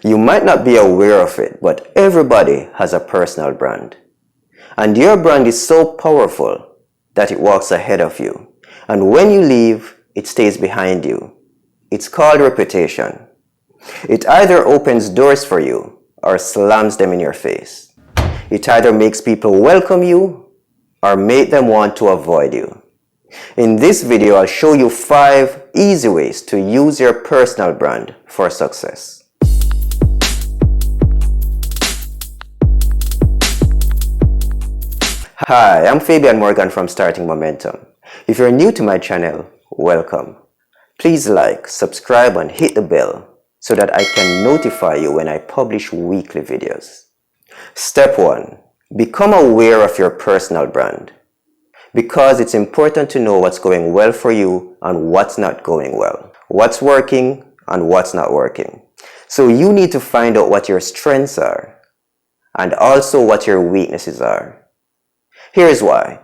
You might not be aware of it, but everybody has a personal brand. And your brand is so powerful that it walks ahead of you. And when you leave, it stays behind you. It's called reputation. It either opens doors for you or slams them in your face. It either makes people welcome you or make them want to avoid you. In this video, I'll show you 5 easy ways to use your personal brand for success. Hi, I'm Fabian Morgan from Starting Momentum. If you're new to my channel, welcome. Please like, subscribe, and hit the bell so that I can notify you when I publish weekly videos. Step 1. Become aware of your personal brand. Because it's important to know what's going well for you and what's not going well. What's working and what's not working. So you need to find out what your strengths are and also what your weaknesses are. Here's why.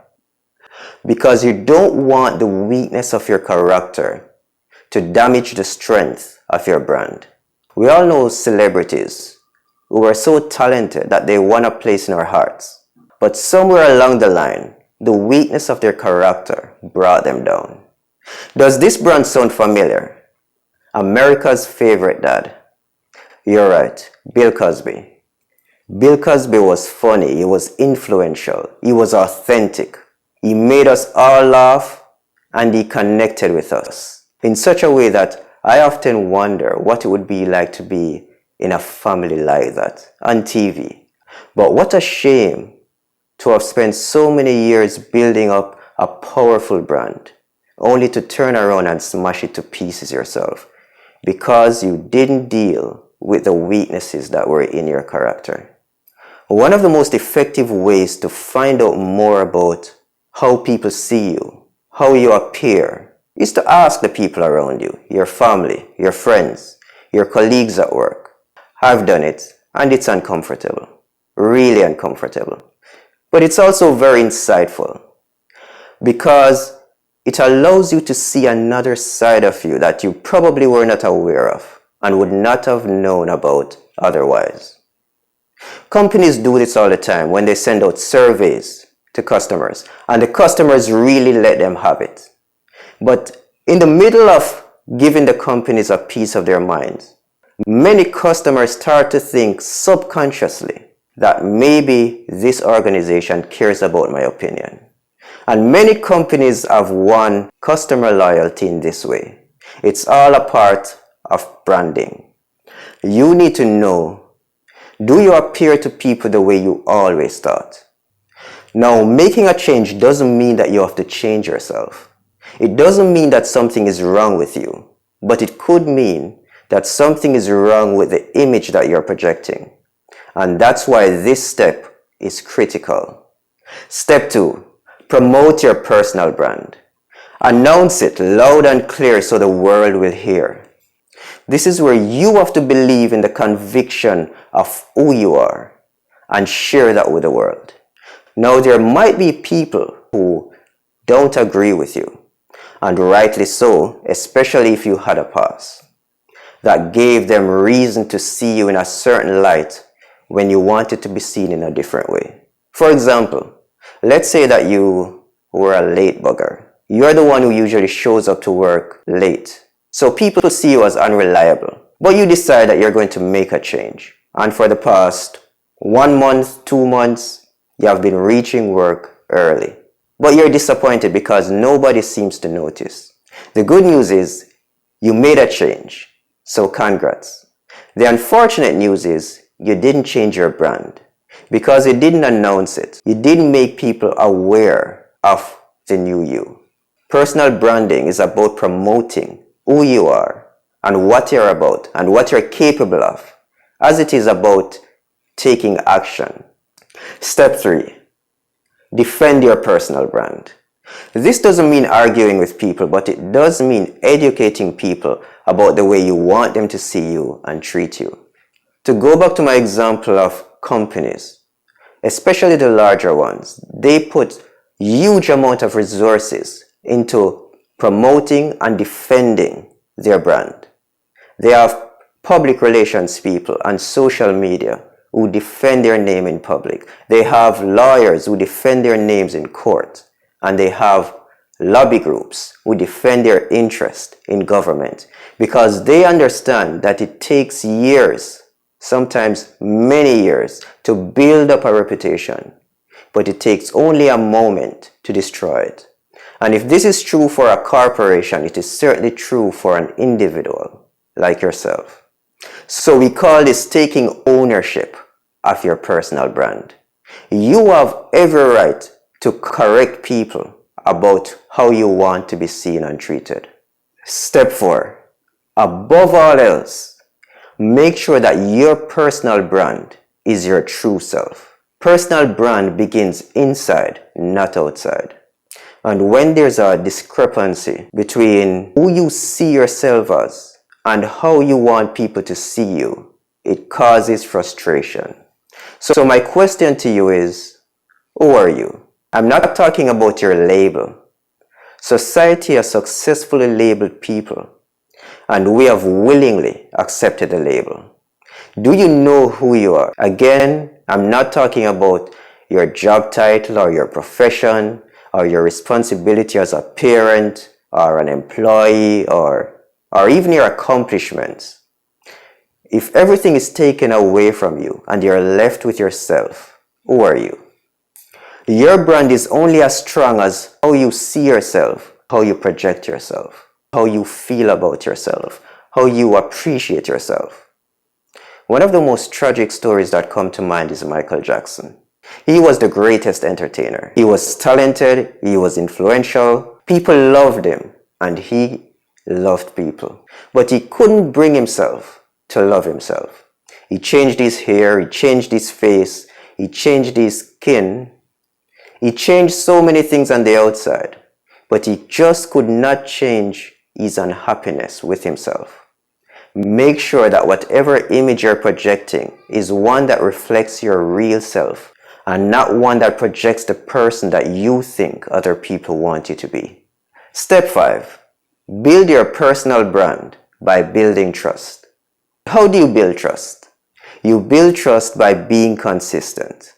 Because you don't want the weakness of your character to damage the strength of your brand. We all know celebrities who are so talented that they won a place in our hearts. But somewhere along the line, the weakness of their character brought them down. Does this brand sound familiar? America's favorite dad. You're right, Bill Cosby. Bill Cosby was funny, he was influential, he was authentic. He made us all laugh and he connected with us in such a way that I often wonder what it would be like to be in a family like that on TV. But what a shame to have spent so many years building up a powerful brand only to turn around and smash it to pieces yourself because you didn't deal with the weaknesses that were in your character. One of the most effective ways to find out more about how people see you, how you appear, is to ask the people around you, your family, your friends, your colleagues at work. I've done it and it's uncomfortable, really uncomfortable. But it's also very insightful because it allows you to see another side of you that you probably were not aware of and would not have known about otherwise. Companies do this all the time when they send out surveys to customers and the customers really let them have it. But in the middle of giving the companies a piece of their minds, many customers start to think subconsciously that maybe this organization cares about my opinion. And many companies have won customer loyalty in this way. It's all a part of branding. You need to know, do you appear to people the way you always thought? Now, making a change doesn't mean that you have to change yourself. It doesn't mean that something is wrong with you, but it could mean that something is wrong with the image that you're projecting. And that's why this step is critical. Step 2, promote your personal brand. Announce it loud and clear so the world will hear. This is where you have to believe in the conviction of who you are and share that with the world. Now, there might be people who don't agree with you, and rightly so, especially if you had a past that gave them reason to see you in a certain light when you wanted to be seen in a different way. For example, let's say that you were a late bugger. You're the one who usually shows up to work late. So people see you as unreliable. But you decide that you're going to make a change. And for the past 1 month, 2 months, you have been reaching work early. But you're disappointed because nobody seems to notice. The good news is you made a change. So congrats. The unfortunate news is you didn't change your brand because you didn't announce it. You didn't make people aware of the new you. Personal branding is about promoting who you are and what you're about and what you're capable of, as it is about taking action. Step 3, defend your personal brand. This doesn't mean arguing with people, but it does mean educating people about the way you want them to see you and treat you. To go back to my example of companies, especially the larger ones, they put huge amount of resources into promoting and defending their brand. They have public relations people and social media who defend their name in public. They have lawyers who defend their names in court. And they have lobby groups who defend their interest in government because they understand that it takes years, sometimes many years, to build up a reputation, but it takes only a moment to destroy it. And if this is true for a corporation, it is certainly true for an individual like yourself. So we call this taking ownership of your personal brand. You have every right to correct people about how you want to be seen and treated. Step 4. Above all else, make sure that your personal brand is your true self. Personal brand begins inside, not outside. And when there's a discrepancy between who you see yourself as and how you want people to see you, it causes frustration. So my question to you is, who are you? I'm not talking about your label. Society has successfully labeled people, and we have willingly accepted the label. Do you know who you are? Again, I'm not talking about your job title or your profession or your responsibility as a parent or an employee or even your accomplishments. If everything is taken away from you and you're left with yourself, who are you? Your brand is only as strong as how you see yourself, how you project yourself, how you feel about yourself, how you appreciate yourself. One of the most tragic stories that come to mind is Michael Jackson. He was the greatest entertainer. He was talented, he was influential, people loved him, and he loved people. But he couldn't bring himself to love himself. He changed his hair, he changed his face, he changed his skin. He changed so many things on the outside, but he just could not change his unhappiness with himself. Make sure that whatever image you're projecting is one that reflects your real self and not one that projects the person that you think other people want you to be. Step 5. Build your personal brand by building trust. How do you build trust? You build trust by being consistent.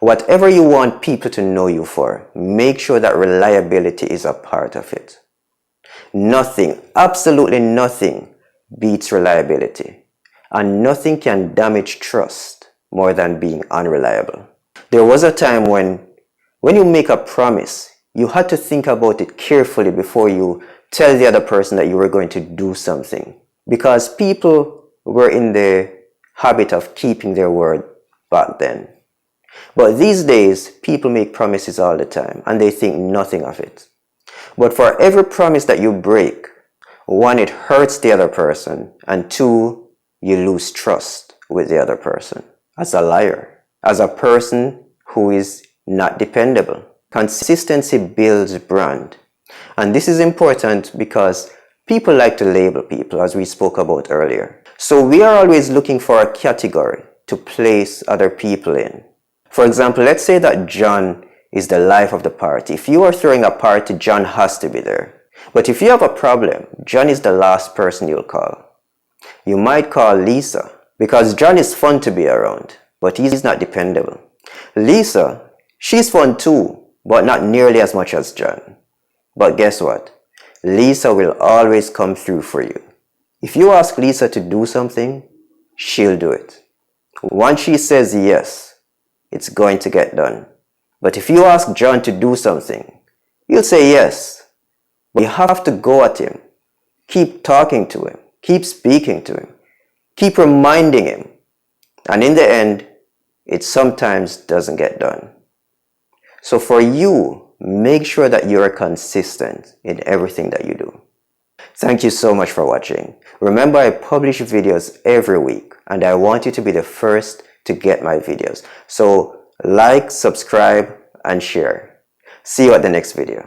Whatever you want people to know you for, make sure that reliability is a part of it. Nothing, absolutely nothing, beats reliability. And nothing can damage trust more than being unreliable. There was a time when you make a promise, you had to think about it carefully before you tell the other person that you were going to do something. Because people were in the habit of keeping their word back then. But these days, people make promises all the time and they think nothing of it. But for every promise that you break, 1, it hurts the other person, and 2, you lose trust with the other person. As a liar, as a person who is not dependable. Consistency builds brand. And this is important because people like to label people, as we spoke about earlier. So we are always looking for a category to place other people in. For example, let's say that John is the life of the party. If you are throwing a party, John has to be there. But if you have a problem, John is the last person you'll call. You might call Lisa because John is fun to be around, but he's not dependable. Lisa, she's fun too, but not nearly as much as John. But guess what? Lisa will always come through for you. If you ask Lisa to do something, she'll do it. Once she says yes, it's going to get done. But if you ask John to do something, he'll say yes. But you have to go at him. Keep talking to him. Keep speaking to him. Keep reminding him. And in the end, it sometimes doesn't get done. So for you, make sure that you're consistent in everything that you do. Thank you so much for watching. Remember, I publish videos every week, and I want you to be the first to get my videos. So like, subscribe, and share. See you at the next video.